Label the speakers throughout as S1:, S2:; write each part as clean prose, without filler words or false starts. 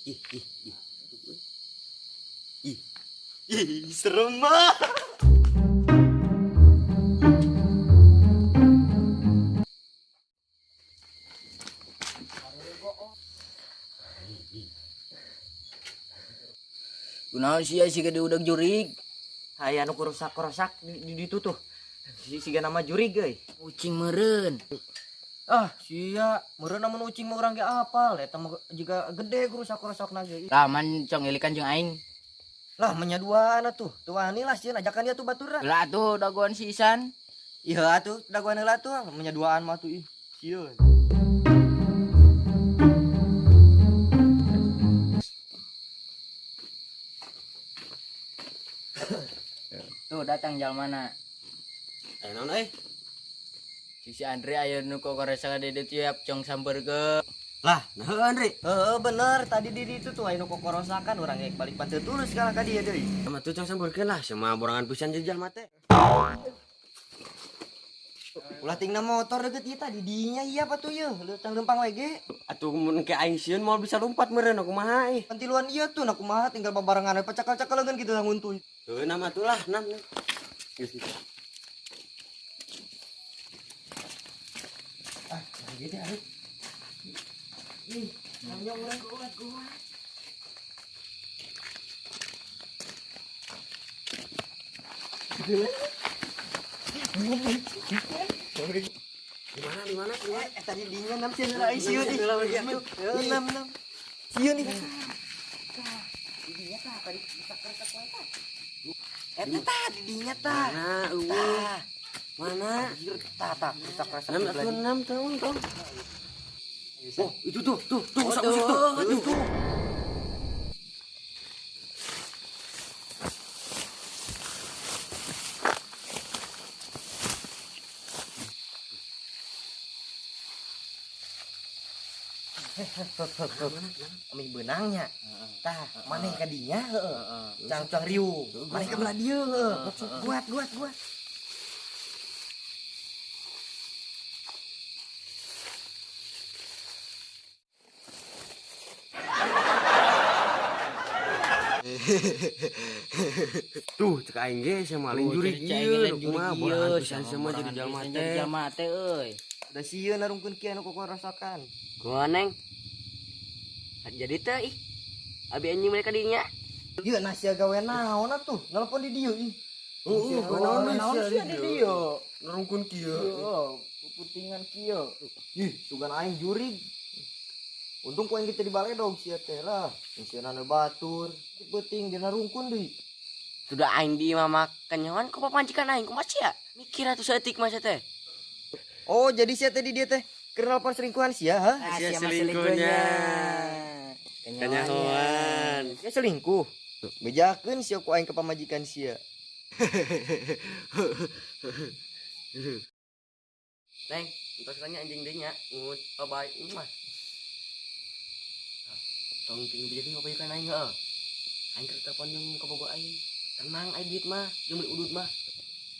S1: Ih, ih, ih. Ih. Ih, serem mah.
S2: Kunaon sia si gede udah jurig.
S1: Aya anu kerusak-kerusak di ditu tuh. Siga nama jurig euy.
S2: Ucing meren.
S1: Ah, sia, meureun namun ucing mah urang ge apal eta mah jiga gede kerusak-kerusakna ge.
S2: Laman cong ilikan jeung aing.
S1: Lah menyaduaan atuh. Tuh wani lah sieun ajakan dia tuh baturna.
S2: Lah tuh daguan si Isan.
S1: Iya atuh, daguan heula tuh menyaduaan mah tuh ih. Sieun.
S2: Tuh datang jalmana.
S1: Naon euy?
S2: Si Andre aya nu kokoresakan di dieu tiap cong sampeurkeun.
S1: Lah, nah Andre. Heeh, bener. Tadi di ditu tuh aya nu kokorosakan urang ge balik panteu tulus kana ka dieu deui.
S3: Sama tuh cang sampeurkeun lah sama borangan pisan jejal mate.
S1: Ulah tingna motor deukeut ieu tadi dinya iya apa tuh ieu? Leutang lempang we ge.
S3: Atuh mun ke aing sieun moal bisa lompat meureun kumaha ih.
S1: Pantiluan ieu tuh nah kumaha tinggal babarengan we pacakal-cakaleun kitu lah nguntuy.
S3: Heuh nama tuh lah nam. Geus gitu.
S1: Ah, gitu Arif. Ih, namanya urang kuat.
S3: Di mana?
S1: Tadi dinya 6 sieun lah sieu nih. 6. Sieu nih. Dinya tah tadi bisa kertas we tah. Eta tah dinya tah.
S3: Mana eueuh?
S1: Tah.
S3: Mana?
S1: Tah kertas-kertas.
S3: Nam atuh nam tahun. Oh, itu tuh, usah
S1: tuh.
S3: usik tuh. Itu.
S1: Ami beunangnya. Tah, maneh ka dinya heueuh. Cang riu. Maneh ka belah dieu heueuh. Buat.
S3: Tuh, cek aing ge sama lain juri ieu. Kumaha borangan pisan sama jadi jalma teh.
S2: Jalma teh euy.
S1: Da sieun narungkeun kieu anu kokorosakan.
S4: Kuaneng. Jadi teh ih. Abi anjing mereka dinya.
S1: Ieu nasi gawe naon atuh? Nelpon di dieu ih.
S3: Naon
S1: sih di dieu?
S3: Narungkeun kieu.
S1: Yo, putingan kieu. Ih, sugan aing jurig. Untung poin kita di baledog sia teh lah. Sieun anu batur. Penting dina rungkun deui.
S4: Sudah aing di mama kenyawan ku papanjikan aing kumaha sia? Mikir atuh saeutik mah teh.
S1: Oh, jadi sia teh di dia teh keur nelpon selingkuhan sia, ha?
S3: Sia selingkuhnya. Kanyahoan.
S1: Sia selingkuh. Bejakeun sia ku aing ke pamajikan sia.
S4: Neng, entos tanya anjing deui nya, ngut bae ini mah. Tong ting jadi ngapain aing heuh. Aing keur telepon jeung ka bogo aing. Tenang aing duit mah, jeung beli udud mah.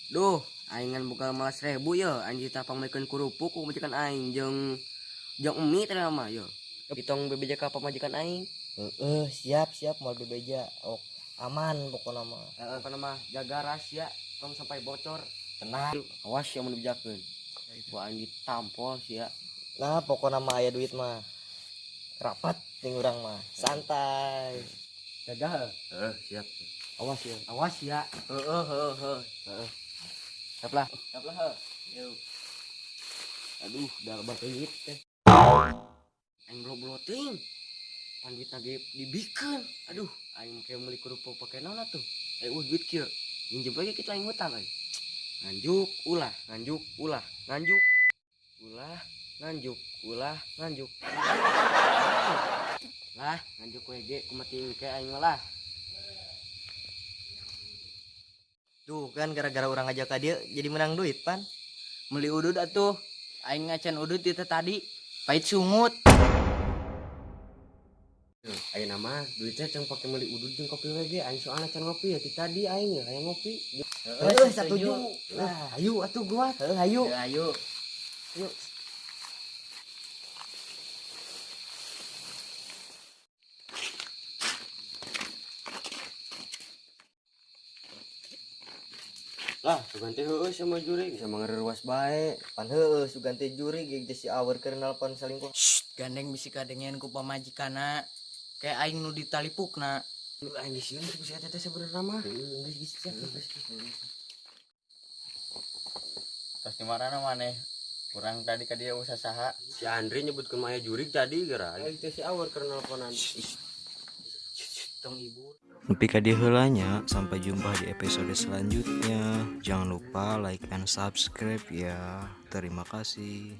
S4: Duh, aing ngan buka 15.000 ye, anjing tapang maikeun kerupuk ku majikan aing jeung emi teh mah ye. Kitong bebeja ka pamajikan aing.
S1: Siap moal bebeja. Oh, aman pokona mah.
S4: Heeh, kana mah jaga rahasia tong sampai bocor.
S1: Tenang.
S4: Awas ya mun dibejakeun. Ku anjing tampol sia.
S1: Nah, pokona mah aya duit mah. Rapat ting urang mah. Santai.
S4: Jaga.
S3: Siap.
S4: Awas ya. Awas ya. Heeh. Siap lah heuh. Yo. Aduh, udah berkenyit teh. Aing bloting. Pandit lagi dibikeun. Aduh, aing kayak meuli kerupuk pake naon atuh? Duit kieu. Minjem lagi kitu aing hutang euy. Nganjuk, ulah. Lah, nganjuk we ge kumating ke aing mah lah.
S1: Tuh kan gara-gara orang ngajak ka dia jadi menang duit pan.
S2: Meuli udud atuh. Aing ngacan udud itu tadi. Pait sungut.
S3: Ayo nama duitnya cang pake meuli udud jeung kopi we ge aing soalna can ngopi ya ti tadi aing aya ngopi.
S1: Setuju. Lah, ayo atuh gua. Ayo.
S2: Ayo.
S3: Lah, sugan teh heueuh sama jurig sama ngerewas bae.
S1: Pan heueuh sugan teh jurig geus si Awer keur nelpon salingkuh.
S2: Gandeng bisi kadengen ku pamajikana. Kayak aing nu ditalipukna.
S3: Aing geus sieun ku sia teh sebenarnya mah. Geus siap.
S4: Terus di mana maneh? Kurang tadi ka dia usah saha.
S3: Si Andre nyebutkeun maya jurig tadi gara. Aing teh si Awer keur nelponan.
S2: Tong ibu.
S5: Nepi ka dieu heulanya, sampai jumpa di episode selanjutnya. Jangan lupa like and subscribe ya. Terima kasih.